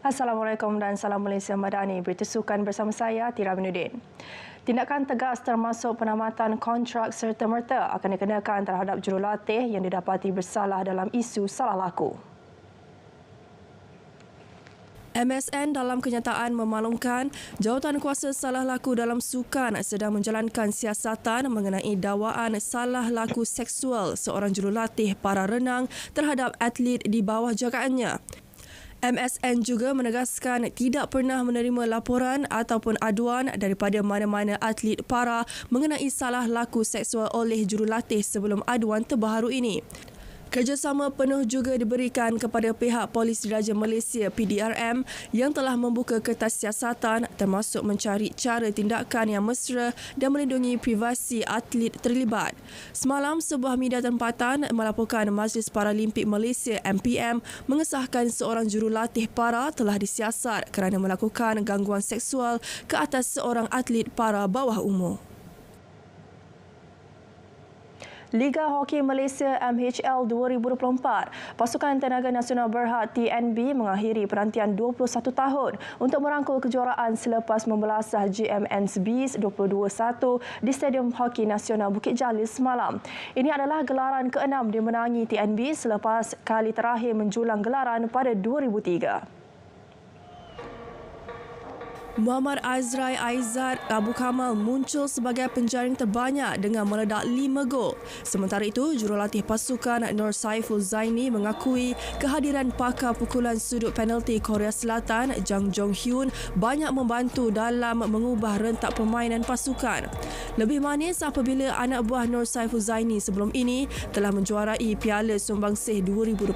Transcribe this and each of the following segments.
Assalamualaikum dan salam Malaysia Madani. Berita sukan bersama saya, Tira Binuddin. Tindakan tegas termasuk penamatan kontrak serta-merta akan dikenakan terhadap jurulatih yang didapati bersalah dalam isu salah laku. MSN dalam kenyataan memaklumkan Jawatankuasa Salah Laku dalam Sukan sedang menjalankan siasatan mengenai dakwaan salah laku seksual seorang jurulatih para renang terhadap atlet di bawah jagaannya. MSN juga menegaskan tidak pernah menerima laporan ataupun aduan daripada mana-mana atlet para mengenai salah laku seksual oleh jurulatih sebelum aduan terbaru ini. Kerjasama penuh juga diberikan kepada pihak Polis Diraja Malaysia PDRM yang telah membuka kertas siasatan termasuk mencari cara tindakan yang mesra dan melindungi privasi atlet terlibat. Semalam, sebuah media tempatan melaporkan Majlis Paralimpik Malaysia MPM mengesahkan seorang jurulatih para telah disiasat kerana melakukan gangguan seksual ke atas seorang atlet para bawah umur. Liga Hoki Malaysia MHL 2024, Pasukan Tenaga Nasional Berhad TNB mengakhiri penantian 21 tahun untuk merangkul kejuaraan selepas membelasah GMN's Bees 22-1 di Stadium Hoki Nasional Bukit Jalil semalam. Ini adalah gelaran ke-6 dimenangi TNB selepas kali terakhir menjulang gelaran pada 2003. Muhammad Azrai Aizat Abu Kamal muncul sebagai penjaring terbanyak dengan meledak 5 gol. Sementara itu, jurulatih pasukan Nur Saiful Zaini mengakui kehadiran pakar pukulan sudut penalti Korea Selatan Jang Jong-hyun banyak membantu dalam mengubah rentak permainan pasukan. Lebih manis apabila anak buah Nur Saiful Zaini sebelum ini telah menjuarai Piala Sumbangsih 2024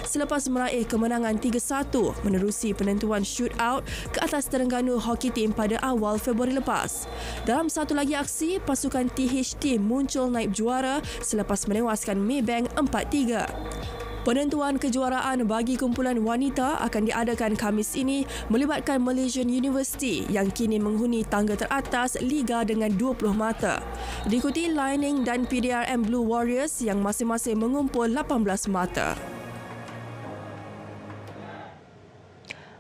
selepas meraih kemenangan 3-1 menerusi penentuan shootout ke atas Terengganu Hoki Team pada awal Februari lepas. Dalam satu lagi aksi, pasukan THT muncul naib juara selepas menewaskan Maybank 4-3. Penentuan kejuaraan bagi kumpulan wanita akan diadakan Khamis ini melibatkan Malaysian University yang kini menghuni tangga teratas Liga dengan 20 mata. Diikuti Lining dan PDRM Blue Warriors yang masing-masing mengumpul 18 mata.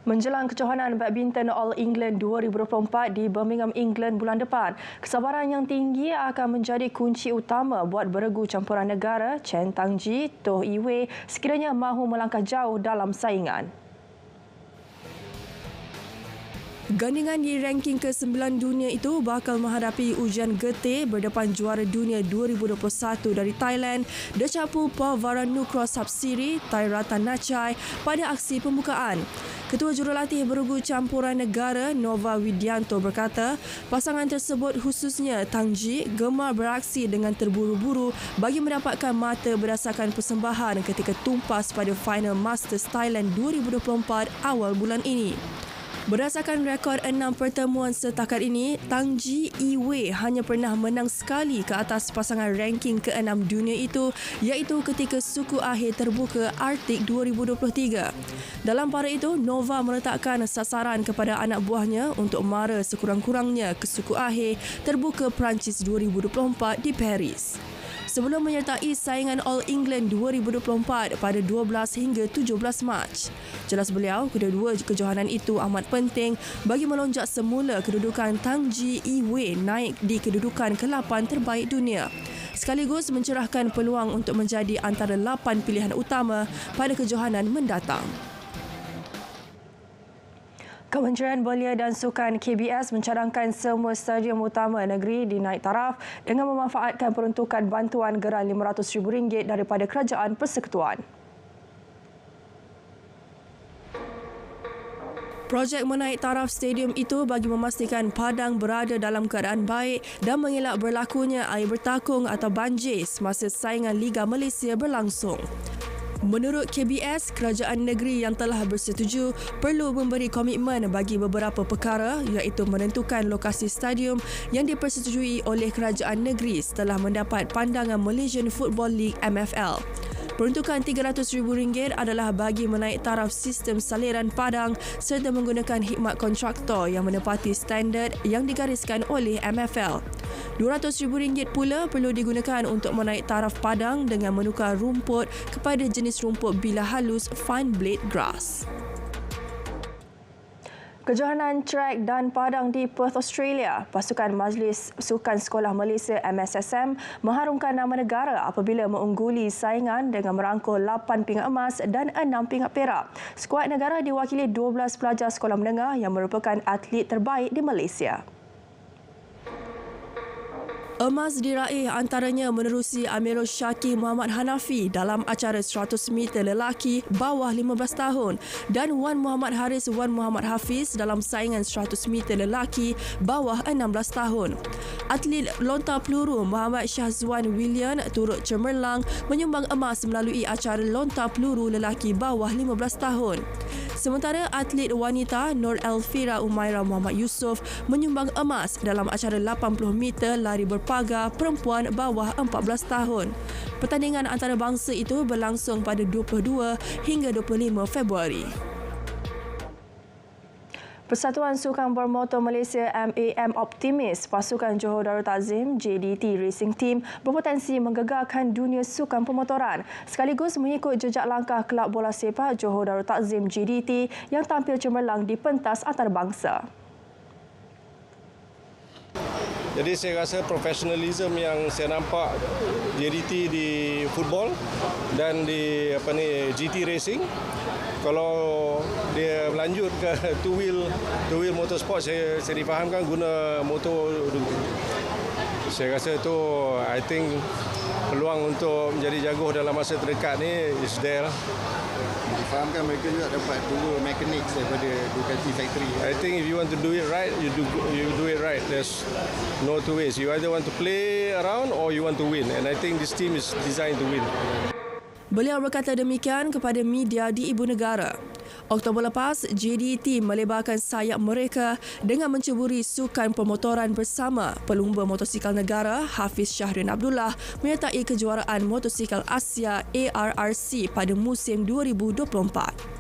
Menjelang kejohanan badminton All England 2024 di Birmingham, England bulan depan, kesabaran yang tinggi akan menjadi kunci utama buat beregu campuran negara Chen Tangji, Toh Iwei sekiranya mahu melangkah jauh dalam saingan. Gandingan di ranking ke-9 dunia itu bakal menghadapi ujian getih berdepan juara dunia 2021 dari Thailand, Dechapu Pavaranukroh Sapsiri, Thairatan Nachai pada aksi pembukaan. Ketua Jurulatih Beregu Campuran Negara Nova Widianto berkata, pasangan tersebut khususnya Tangji gemar beraksi dengan terburu-buru bagi mendapatkan mata berdasarkan persembahan ketika tumpas pada final Masters Thailand 2024 awal bulan ini. Berdasarkan rekod 6 pertemuan setakat ini, Tangji Iwei hanya pernah menang sekali ke atas pasangan ranking ke-6 dunia itu, iaitu ketika suku akhir terbuka Arctic 2023. Dalam pada itu, Nova meletakkan sasaran kepada anak buahnya untuk mara sekurang-kurangnya ke suku akhir terbuka Perancis 2024 di Paris. Sebelum menyertai saingan All England 2024 pada 12 hingga 17 Mac. Jelas beliau, kedua-dua kejohanan itu amat penting bagi melonjak semula kedudukan Tangji Iwei naik di kedudukan ke-8 terbaik dunia. Sekaligus mencerahkan peluang untuk menjadi antara 8 pilihan utama pada kejohanan mendatang. Kementerian Belia dan Sukan KBS mencadangkan semua stadium utama negeri dinaik taraf dengan memanfaatkan peruntukan bantuan geran RM500,000 daripada Kerajaan Persekutuan. Projek menaik taraf stadium itu bagi memastikan padang berada dalam keadaan baik dan mengelak berlakunya air bertakung atau banjir semasa saingan Liga Malaysia berlangsung. Menurut KBS, kerajaan negeri yang telah bersetuju perlu memberi komitmen bagi beberapa perkara iaitu menentukan lokasi stadium yang dipersetujui oleh kerajaan negeri setelah mendapat pandangan Malaysian Football League MFL. Peruntukan RM300,000 adalah bagi menaik taraf sistem saliran padang serta menggunakan khidmat kontraktor yang menepati standard yang digariskan oleh MFL. RM200,000 pula perlu digunakan untuk menaik taraf padang dengan menukar rumput kepada jenis rumput bilah halus fine blade grass. Kejohanan trek dan padang di Perth, Australia, pasukan Majlis Sukan Sekolah Malaysia MSSM mengharumkan nama negara apabila mengungguli saingan dengan merangkul 8 pingat emas dan 6 pingat perak. Skuad negara diwakili 12 pelajar sekolah menengah yang merupakan atlet terbaik di Malaysia. Emas diraih antaranya menerusi Amirul Syakir Muhammad Hanafi dalam acara 100 meter lelaki bawah 15 tahun dan Wan Muhammad Haris Wan Muhammad Hafiz dalam saingan 100 meter lelaki bawah 16 tahun. Atlet lontar peluru Muhammad Syahzuan William turut cemerlang menyumbang emas melalui acara lontar peluru lelaki bawah 15 tahun. Sementara atlet wanita Nur Elfira Umaira Muhammad Yusof menyumbang emas dalam acara 80 meter lari berpagar perempuan bawah 14 tahun. Pertandingan antarabangsa itu berlangsung pada 22 hingga 25 Februari. Persatuan Sukan Bermotor Malaysia MAM optimis pasukan Johor Darul Ta'zim JDT Racing Team berpotensi menggegarkan dunia sukan pemotoran sekaligus mengikut jejak langkah kelab bola sepak Johor Darul Ta'zim JDT yang tampil cemerlang di pentas antarabangsa. Jadi saya rasa profesionalisme yang saya nampak JDT di football dan di GT Racing, kalau dia berlanjut ke two wheel motorsport, saya difahamkan guna motor. Saya rasa itu, I think peluang untuk menjadi jaguar dalam masa terdekat ni is there lah. Difahamkan mereka juga dapat dulu mekanik daripada Ducati Factory. I think if you want to do it right, you do it right. There's no two ways. You either want to play around or you want to win. And I think this team is designed to win. Beliau berkata demikian kepada media di ibu negara. Oktober lepas, JDT melebarkan sayap mereka dengan menceburi sukan pemotoran bersama pelumba motosikal negara Hafiz Syahrin Abdullah menyertai kejuaraan motosikal Asia ARRC pada musim 2024.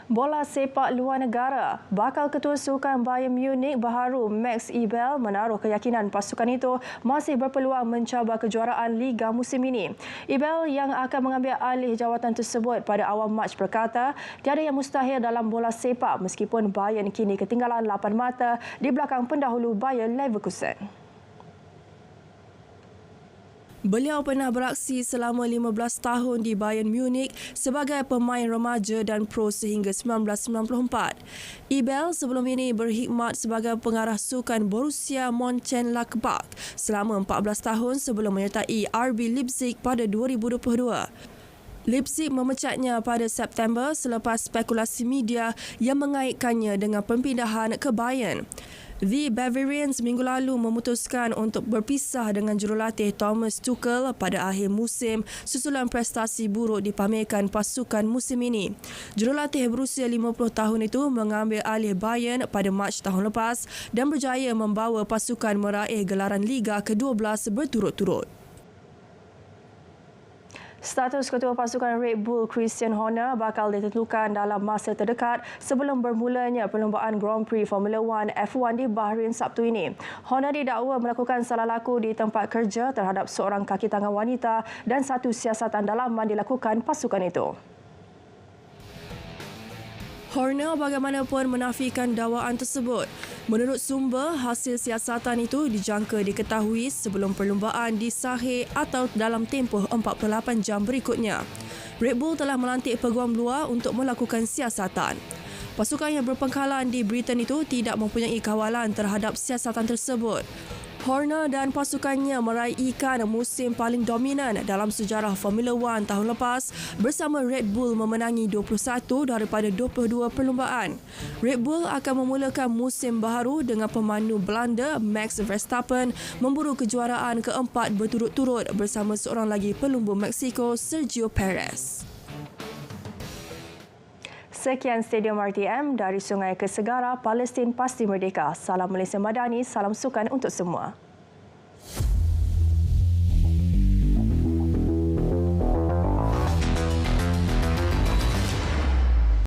Bola sepak luar negara. Bakal Ketua Sukan Bayern Munich baharu Max Eberl menaruh keyakinan pasukan itu masih berpeluang mencabar kejuaraan Liga musim ini. Eberl yang akan mengambil alih jawatan tersebut pada awal Mac berkata, tiada yang mustahil dalam bola sepak meskipun Bayern kini ketinggalan 8 mata di belakang pendahulu Bayer Leverkusen. Beliau pernah beraksi selama 15 tahun di Bayern Munich sebagai pemain remaja dan pro sehingga 1994. Eberl sebelum ini berkhidmat sebagai pengarah sukan Borussia Mönchengladbach selama 14 tahun sebelum menyertai RB Leipzig pada 2022. Leipzig memecatnya pada September selepas spekulasi media yang mengaitkannya dengan perpindahan ke Bayern. The Bavarians minggu lalu memutuskan untuk berpisah dengan jurulatih Thomas Tuchel pada akhir musim susulan prestasi buruk dipamerkan pasukan musim ini. Jurulatih berusia 50 tahun itu mengambil alih Bayern pada Mac tahun lepas dan berjaya membawa pasukan meraih gelaran Liga ke-12 berturut-turut. Status ketua pasukan Red Bull Christian Horner bakal ditentukan dalam masa terdekat sebelum bermulanya perlumbaan Grand Prix Formula 1 F1 di Bahrain Sabtu ini. Horner didakwa melakukan salah laku di tempat kerja terhadap seorang kaki tangan wanita dan satu siasatan dalaman dilakukan pasukan itu. Horner bagaimanapun menafikan dakwaan tersebut. Menurut sumber, hasil siasatan itu dijangka diketahui sebelum perlumbaan disahih atau dalam tempoh 48 jam berikutnya. Red Bull telah melantik peguam luar untuk melakukan siasatan. Pasukan yang berpangkalan di Britain itu tidak mempunyai kawalan terhadap siasatan tersebut. Horner dan pasukannya meraihkan musim paling dominan dalam sejarah Formula 1 tahun lepas bersama Red Bull memenangi 21 daripada 22 perlumbaan. Red Bull akan memulakan musim baharu dengan pemandu Belanda Max Verstappen memburu kejuaraan keempat berturut-turut bersama seorang lagi pelumba Meksiko Sergio Perez. Sekian Stadium RTM dari Sungai ke Segara, Palestin pasti merdeka. Salam Malaysia Madani, salam sukan untuk semua.